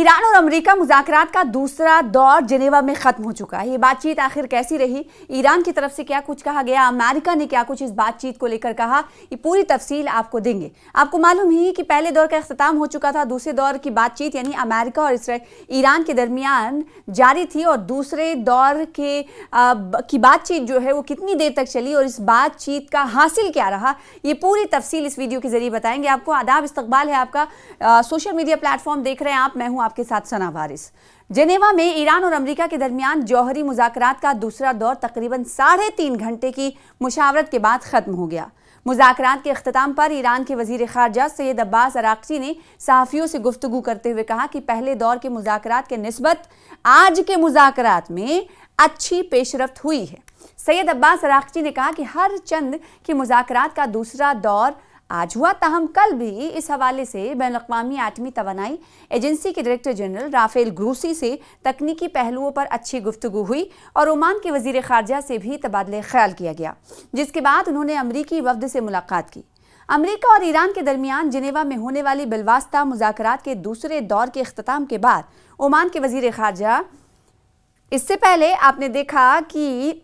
Iran और America मुज़ाकरात का दूसरा दौर जेनेवा में ख़त्म हो चुका है। ये बातचीत आखिर कैसी रही, ईरान की तरफ से क्या कुछ कहा गया, अमेरिका ने क्या कुछ इस बातचीत को लेकर कहा, ये पूरी तफसील आपको देंगे। आपको मालूम ही कि पहले दौर का इख्तिताम हो चुका था, दूसरे दौर की बातचीत यानी अमेरिका और ईरान के दरमियान जारी थी और दूसरे दौर की बातचीत जो है वो कितनी देर तक चली और इस बातचीत का हासिल क्या रहा, ये पूरी तफसील इस वीडियो के जरिए बताएंगे आपको। आदाब, इस्तकबाल है आपका, सोशल मीडिया प्लेटफॉर्म देख रहे हैं आप, मैं हूं आपके साथ सना वारिस। जेनेवा में ईरान और अमेरिका के दरमियान जौहरी मुज़ाकरात का दूसरा दौर तकरीबन 3.5 घंटे की मुशावरत के बाद ख़त्म हो गया। मुज़ाकरात के अख्तिताम पर ईरान के वज़ीर ख़ारजा सैयद अब्बास अराक़ची ने सहाफ़ियों से गुफ्तगू करते हुए कहा कि पहले दौर के मुज़ाकरात के निस्बत आज के मुज़ाकरात में अच्छी पेशरफ्त हुई है। सैयद अब्बास अराक़ची ने कहा कि हर चंद के मुज़ाकरात का दूसरा दौर आज हुआ, ताहम कल भी इस हवाले से बैनुल-अक़वामी एटमी तवानाई एजेंसी के डायरेक्टर जनरल राफेल ग्रोसी से तकनीकी पहलुओं पर अच्छी गुफ्तगू हुई और ओमान के वज़ीर ख़ारजा से भी तबादले ख़याल किया गया, जिसके बाद उन्होंने अमरीकी वफ़द से मुलाकात की। अमेरिका और ईरान के दरमियान जेनेवा में होने वाली बिलवास्ता मुज़ाकरात के दूसरे दौर के इख्तिताम के बाद ओमान के वज़ीर ख़ारजा, इससे पहले आपने देखा कि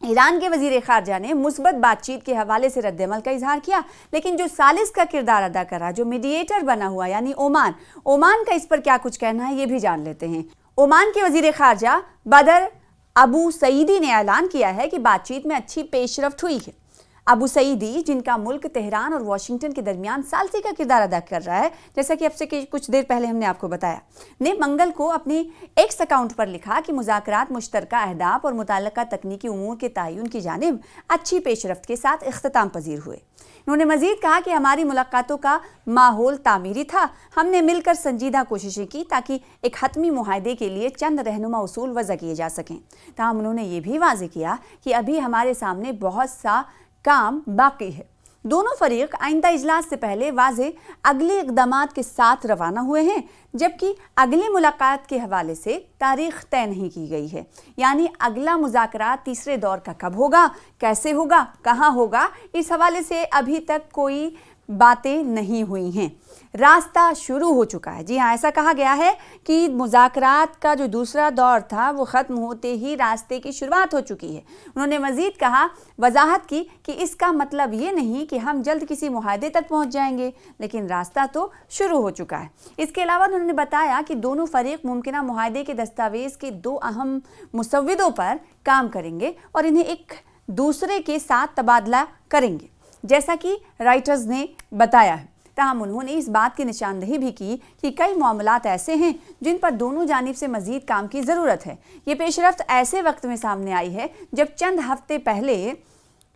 ईरान के वज़ीर ख़ारजा ने मुस्बत बातचीत के हवाले से रद्द-ए-अमल का इजहार किया, लेकिन जो सालिस का किरदार अदा कर रहा, जो मीडिएटर बना हुआ यानी ओमान का इस पर क्या कुछ कहना है ये भी जान लेते हैं। ओमान के वज़ीर ख़ारजा बदर अबू सईदी ने ऐलान किया है कि बातचीत में अच्छी पेशरफ्त हुई है। अबू सईदी, जिनका मुल्क तेहरान और वाशिंगटन के दरमियान सालसी का किरदार अदा कर रहा है, जैसा कि अब से कुछ देर पहले हमने आपको बताया, ने मंगल को अपनी एक्स अकाउंट पर लिखा कि मुज़ाकरात मुश्तरका अहदाफ और मुताल्लिक़ा तकनीकी उमूर के तयन की जानिब अच्छी पेशरफ्त के साथ इख्तिताम पजीर हुए। उन्होंने मज़ीद कहा कि हमारी मुलाकातों का माहौल तामीरी था, हमने मिलकर संजीदा कोशिशें की ताकि एक हतमी मुआहदे के लिए चंद रहनुमा उसूल वज़ा किए जा सकें। ताहम उन्होंने ये भी वाज़ेह किया कि अभी हमारे सामने बहुत सा काम बाकी है। दोनों फरीक आइंदा इजलास से पहले वाज़ेह अगले इक़दामात के साथ रवाना हुए हैं, जबकि अगली मुलाकात के हवाले से तारीख तय नहीं की गई है, यानी अगला मुज़ाकरात तीसरे दौर का कब होगा, कैसे होगा, कहाँ होगा, इस हवाले से अभी तक कोई बातें नहीं हुई हैं। रास्ता शुरू हो चुका है। जी हाँ, ऐसा कहा गया है कि मुज़ाकरात का जो दूसरा दौर था वो ख़त्म होते ही रास्ते की शुरुआत हो चुकी है। उन्होंने मज़ीद कहा, वजाहत की कि इसका मतलब ये नहीं कि हम जल्द किसी मुआहदे तक पहुँच जाएंगे, लेकिन रास्ता तो शुरू हो चुका है। इसके अलावा उन्होंने बताया कि दोनों फरीक मुमकिना मुआहदे के दस्तावेज़ के 2 अहम मुसव्विदों पर काम करेंगे और इन्हें एक दूसरे के साथ तबादला करेंगे, जैसा कि राइटर्स ने बताया है। ताहम उन्होंने इस बात की निशानदही भी की कि कई मामलात ऐसे हैं जिन पर दोनों जानिब से मज़ीद काम की ज़रूरत है। ये पेशरफ्त ऐसे वक्त में सामने आई है जब चंद हफ्ते पहले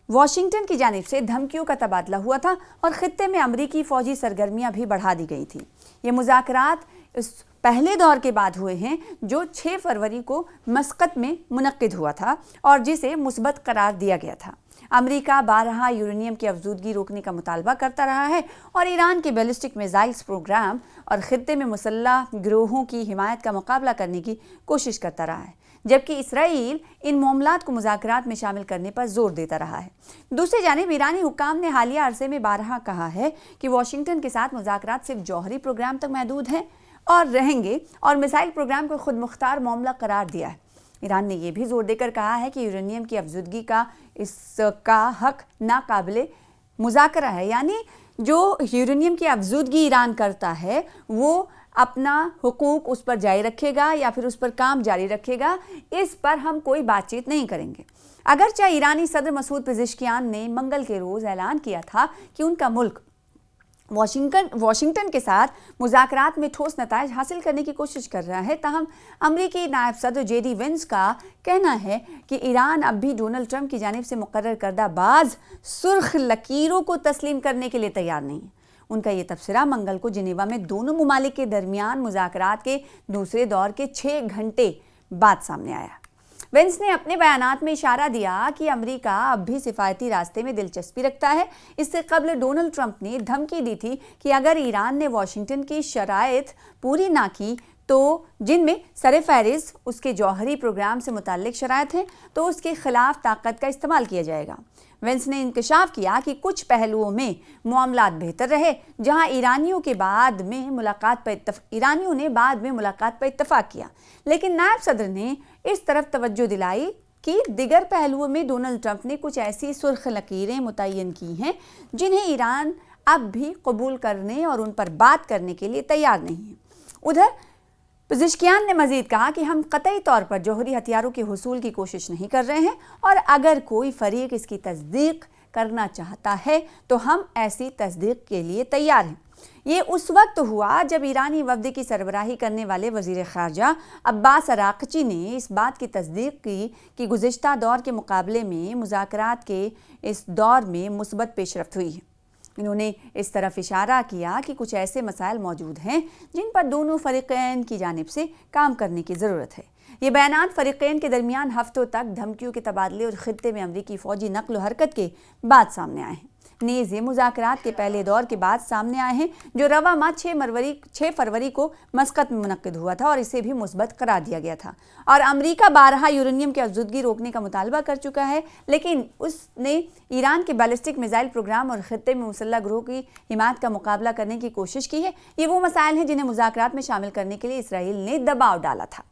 वाशिंगटन की जानिब से धमकियों का तबादला हुआ था और ख़ित्ते में अमरीकी फ़ौजी सरगर्मियाँ भी बढ़ा दी गई थी। ये मुज़ाकरात इस पहले दौर के बाद हुए हैं जो 6 फरवरी को मस्कत में मुनक्किद हुआ था और जिसे मुस्बत करार दिया गया था। अमेरिका 12 यूरेनियम की अफजूदगी रोकने का मुतालबा करता रहा है और ईरान के बैलिस्टिक मिसाइल्स प्रोग्राम और ख़ित्ते में मुसल्लह गिरोहों की हिमायत का मुकाबला करने की कोशिश करता रहा है, जबकि इसराइल इन मामलात को मुज़ाकरात में शामिल करने पर जोर देता रहा है। दूसरी जानिब ईरानी हुक्काम ने हालिया अरसे में 12 कहा है कि वाशिंगटन के साथ मुज़ाकरात सिर्फ जौहरी प्रोग्राम तक महदूद हैं और रहेंगे और मिसाइल प्रोग्राम को खुद मुख्तार मामला करार दिया है। ईरान ने यह भी जोर देकर कहा है कि यूरेनियम की अफजूदगी का इसका हक नाकाबिले मुज़ाकरा है, यानी जो यूरेनियम की अफजूदगी ईरान करता है वो अपना हुकूक उस पर जारी रखेगा या फिर उस पर काम जारी रखेगा, इस पर हम कोई बातचीत नहीं करेंगे। अगरचे ईरानी सदर मसूद पेज़ेश्कियान ने मंगल के रोज़ ऐलान किया था कि उनका मुल्क वाशिंगटन के साथ मुज़ाकरात में ठोस नताइज हासिल करने की कोशिश कर रहा है, ताहम अमरीकी नायब सदर JD वेंस का कहना है कि ईरान अब भी डोनाल्ड ट्रंप की जानिब से मुकर्रर करदा बाज़ सुर्ख लकीरों को तस्लीम करने के लिए तैयार नहीं है। उनका ये तबसरा मंगल को जिनेवा में दोनों मुमालिक के दरमियान मुज़ाकरात के दूसरे दौर के 6 घंटे बाद सामने आया। वेंस ने अपने बयानात में इशारा दिया कि अमेरिका अब भी सिफायती रास्ते में दिलचस्पी रखता है। इससे कबल डोनाल्ड ट्रंप ने धमकी दी थी कि अगर ईरान ने वाशिंगटन की शराइत पूरी ना की, तो जिनमें सर-ए-फ़हरिस्त उसके जौहरी प्रोग्राम से मुताल्लिक शराइत हैं, तो उसके खिलाफ ताकत का इस्तेमाल किया जाएगा। वेंस ने इंकशाफ किया कि कुछ पहलुओं में मामलात बेहतर रहे, जहां ईरानियों ने बाद में मुलाकात पर इत्तफाक किया, लेकिन नायब सदर ने इस तरफ तवज्जो दिलाई कि दिगर पहलुओं में डोनाल्ड ट्रंप ने कुछ ऐसी सुर्ख लकीरें मुतय्यन की हैं जिन्हें ईरान अब भी कबूल करने और उन पर बात करने के लिए तैयार नहीं है। उधर पज़ेश्कियान ने मजीद कहा कि हम कतई तौर पर जौहरी हथियारों के हुसूल की कोशिश नहीं कर रहे हैं, और अगर कोई फरीक इसकी तस्दीक करना चाहता है तो हम ऐसी तस्दीक के लिए तैयार हैं। ये उस वक्त हुआ जब ईरानी वफ़द की सरबराही करने वाले वज़ीर ख़ारजा अब्बास अराक़ची ने इस बात की तस्दीक की कि गुज़िश्ता दौर के मुकाबले में मुज़ाकरात के इस दौर में मुस्बत पेशरफ्त हुई है। इन्होंने इस तरफ इशारा किया कि कुछ ऐसे मसाइल मौजूद हैं जिन पर दोनों फ़रीक़ैन की जानिब से काम करने की ज़रूरत है। ये बयानात फ़रीक़ैन के दरमियान हफ्तों तक धमकियों के तबादले और ख़ित्ते में अमरीकी फ़ौजी नक़्ल हरकत के बाद सामने आए हैं। नेज़ ये मुज़ाकरात के पहले दौर के बाद सामने आए हैं, जो रवा माह 6 फरवरी को मस्कत में मुनक्किद हुआ था और इसे भी मुस्बत करार दिया गया था। और अमरीका बारहा यूरेनियम की अफज़ुदगी रोकने का मुतालबा कर चुका है, लेकिन उसने ईरान के बैलिस्टिक मिसाइल प्रोग्राम और ख़ित्ते में मुसल्लह ग्रोह की हिमायत का मुकाबला करने की कोशिश की है। ये वो मसाइल हैं जिन्हें मुज़ाकरात में शामिल करने के लिए इसराइल ने दबाव डाला था।